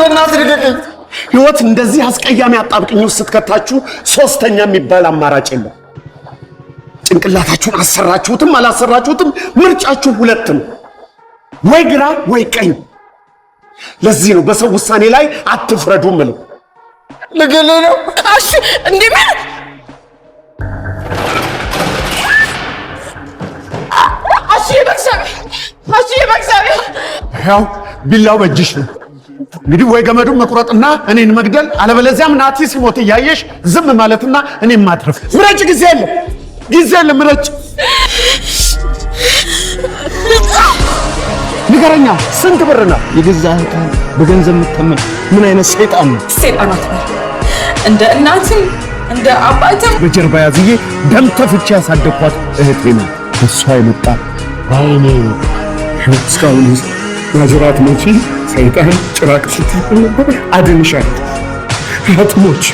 በእናትህ ልቀቀኝ። ህይወት እንደዚህ አስቀያሚ አጣብቅኝ ውስጥ ስትከታችሁ ሶስተኛ የሚባል አማራጭ የለም። ጭንቅላታችሁን አሰራችሁትም አላሰራችሁትም ምርጫችሁ ሁለት ነው፣ ወይ ግራ ወይ ቀኝ። ለዚህ ነው በሰው ውሳኔ ላይ አትፍረዱ ምለው። ልገለህ ነው እሺ እንዴ ምን በእግዚአብሔር ያው ቢላው በእጅሽ ነው እንግዲህ። ወይ ገመዱን መቁረጥና እኔን መግደል፣ አለበለዚያም ናቲ ሲሞት እያየሽ ዝም ማለትና እኔን ማትረፍ። ምረጭ፣ ጊዜ የለም ምረጭ። ንገረኛ፣ ስንት ብር ነው የገዛኸው? በገንዘብ የምትተመን ምን አይነት ሰይጣን ነው? ሰይጣናት እንደ እናትም እንደ አባትም በጀርባ ያዝዬ ደም ተፍቼ ያሳደኳት እህቴ ነው። እሷ የመጣ ባይኔ እስካሁን ናዝራት መቼ ሰይጣን ጭራቅ ስትል ነበር። አድንሻት አትሞች